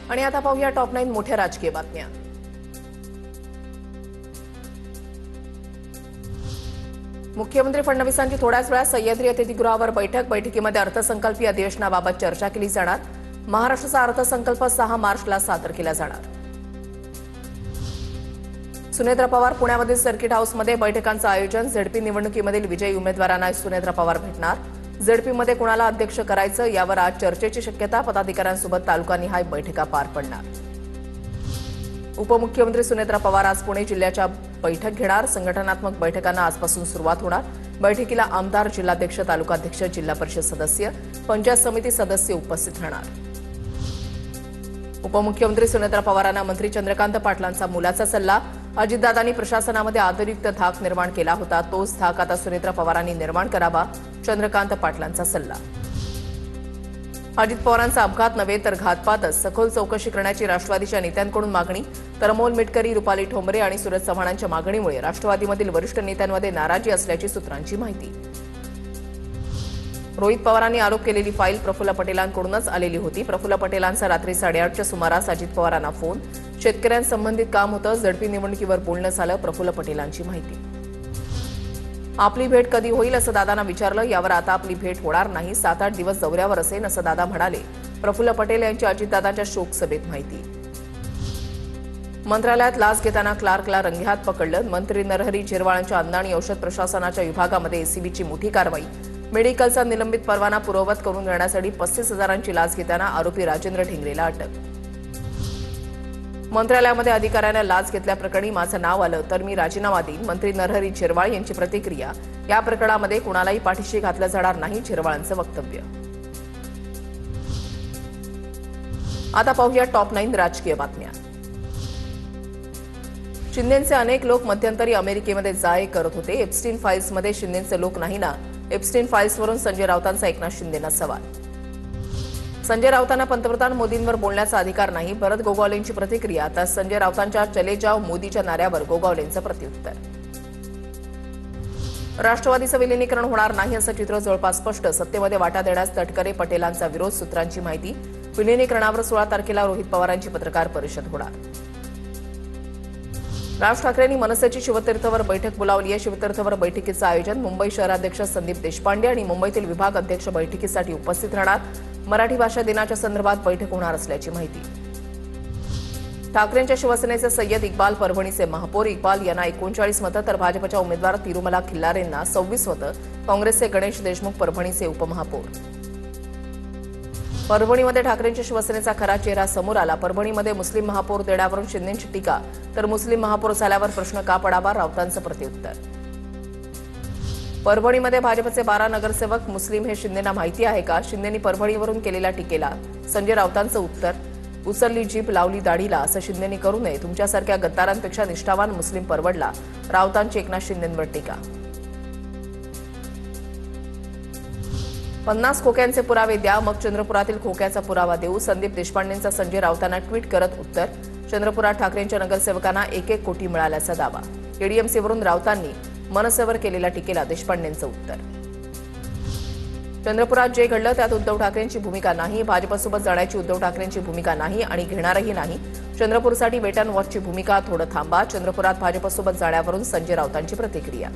आणि आता पाहूया टॉप 9 मोठ्या राजकीय बातम्या। मुख्यमंत्री फडणवीसांची थोड्याच वेळात सह्याद्री अतिथीगृहावर बैठकीमध्ये अर्थसंकल्पीय अधिवेशनाबाबत चर्चा केली जाणार। महाराष्ट्राचा अर्थसंकल्प 6 मार्चला सादर केला जाणार। सुनेत्रा पवार पुण्यामधील सर्किट हाऊसमध्ये बैठकांचं आयोजन। झेडपी निवडणुकीमधील विजयी उमेदवारांना सुनेत्रा पवार भेटणार। झेडपीमध्ये कुणाला अध्यक्ष करायचं यावर आज चर्चेची शक्यता। पदाधिकाऱ्यांसोबत तालुकानिहाय बैठका पार पडणार। उपमुख्यमंत्री सुनेत्रा पवार आज पुणे जिल्ह्याच्या बैठक घेणार। संघटनात्मक बैठकांना आजपासून सुरुवात होणार। बैठकीला आमदार, जिल्हाध्यक्ष, तालुकाध्यक्ष, जिल्हा परिषद सदस्य, पंचायत समिती सदस्य उपस्थित राहणार। उपमुख्यमंत्री सुनेत्रा पवारांना मंत्री चंद्रकांत पाटलांचा मुलाचा सल्ला। अजितदादांनी प्रशासनामध्ये आदरयुक्त धाक निर्माण केला होता, तोच धाक आता सुनेत्रा पवारांनी निर्माण करावा, चंद्रकांत पाटलांचा सल्ला। अजित पवारांचा अपघात नव्हे तर घातपातच, सखोल चौकशी करण्याची राष्ट्रवादीच्या नेत्यांकडून मागणी। तर अमोल मिटकरी, रुपाली ठोंबरे आणि सूरज चव्हाणांच्या मागणीमुळे राष्ट्रवादीमधील वरिष्ठ नेत्यांमध्ये नाराजी असल्याची सूत्रांची माहिती। रोहित पवारांनी आरोप केलेली फाईल प्रफुल्ल पटेलांकडूनच आलेली होती। प्रफुल्ल पटेलांचा रात्री 8:30च्या सुमारास अजित पवारांना फोन। शेतकऱ्यांसंबंधित काम होतं, झडपी निवडणुकीवर बोलणं झालं, प्रफुल्ल पटेलांची माहिती। आपली भेट कधी होईल असं दादांना विचारलं, यावर आता आपली भेट होणार नाही, 7-8 दिवस दौऱ्यावर असेल असं दादा म्हणाले। प्रफुल्ल पटेल यांची अजितदादांच्या शोक सभेत माहिती। मंत्रालयात लाच घेताना क्लार्कला रंगेहात पकडलं। मंत्री नरहरी झिरवाळांच्या अन्न आणि औषध प्रशासनाच्या विभागामध्ये एसीबीची मोठी कारवाई। मेडिकलचा निलंबित परवाना पूर्ववत करून देण्यासाठी 35,000ची लाच घेताना आरोपी राजेंद्र ढिंगरेला अटक। मंत्रालयामध्ये अधिकाऱ्यांना लाच घेतल्याप्रकरणी माझं नाव आलं तर मी राजीनामा देईन, मंत्री नरहरी झिरवाळ यांची प्रतिक्रिया। या प्रकरणामध्ये कुणालाही पाठीशी घातलं जाणार नाही, झिरवाळांचं वक्तव्य। आता पाहूया टॉप 9 राजकीय बातम्या। शिंदेचे अनेक लोक मध्यंतरी अमेरिकेमध्ये जाय करत होते। एप्स्टीन फाईल्समध्ये शिंदेचे लोक नाही ना? एप्स्टीन फाईल्सवरून संजय राऊतांचा एकनाथ शिंदेंना सवाल। संजय राऊतांना पंतप्रधान मोदींवर बोलण्याचा अधिकार नाही, भरत गोगावलेंची प्रतिक्रिया। तर संजय राऊतांच्या चले जाओ मोदीच्या नाऱ्यावर गोगावलेंचं प्रत्युत्तर। राष्ट्रवादीचं विलिनीकरण होणार नाही असं चित्र जवळपास स्पष्ट। सत्तेमध्ये वाटा देण्यास तटकरे पटेलांचा विरोध, सूत्रांची माहिती। विलिनीकरणावर 16 तारखेला रोहित पवारांची पत्रकार परिषद होणार। राज ठाकरेंनी मनसेची शिवतीर्थवर बैठक बोलावली आहे। शिवतीर्थवर बैठकीचं आयोजन। मुंबई शहराध्यक्ष संदीप देशपांडे आणि मुंबईतील विभाग अध्यक्ष बैठकीसाठी उपस्थित राहणार। मराठी भाषा दिनाच्या संदर्भात बैठक होणार असल्याची माहिती। ठाकरेंच्या शिवसेनेचे सय्यद इक्बाल, परभणीचे महापौर। इक्बाल यांना 39 मतं तर भाजपच्या उमेदवार तिरुमला खिल्लारेंना 26 मतं। काँग्रेसचे गणेश देशमुख परभणीचे उपमहापौर। परभणीमध्ये ठाकरेंच्या शिवसेनेचा खरा चेहरा समोर आला। परभणीमध्ये मुस्लिम महापौर देण्यावरून शिंदेंची टीका, तर मुस्लिम महापौर झाल्यावर प्रश्न का पडावा, राऊतांचं प्रत्युत्तर। परभणीमध्ये भाजपचे 12 नगरसेवक मुस्लिम हे शिंदेंना माहिती आहे का? शिंदेंनी परभणीवरून केलेल्या टीकेला संजय राऊतांचं उत्तर, उचलली जीभ लावली दाढीला, असं शिंदेंनी करू नये। तुमच्यासारख्या गद्दारांपेक्षा निष्ठावान मुस्लिम परवडला, राऊतांची एकनाथ शिंदेंवर टीका। 50 खोक्यांचे पुरावे द्या, मग चंद्रपुरातील खोक्याचा पुरावा देऊ। संदीप देशपांडेंचा संजय राऊतांना ट्विट करत उत्तर। चंद्रपुरात ठाकरेंच्या नगरसेवकांना 1-1 कोटी मिळाल्याचा दावा। एडीएमसीवरून राऊतांनी मनसेवर केलेल्या टीकेला देशपांडेंचं उत्तर। चंद्रपुरात जे घडलं त्यात उद्धव ठाकरेंची भूमिका नाही, भाजपसोबत जाण्याची उद्धव ठाकरेंची भूमिका नाही आणि घेणारही नाही। चंद्रपूरसाठी वेट अँड वॉचची भूमिका, थोडं थांबा। चंद्रपुरात भाजपसोबत जाण्यावरून संजय राऊतांची प्रतिक्रिया।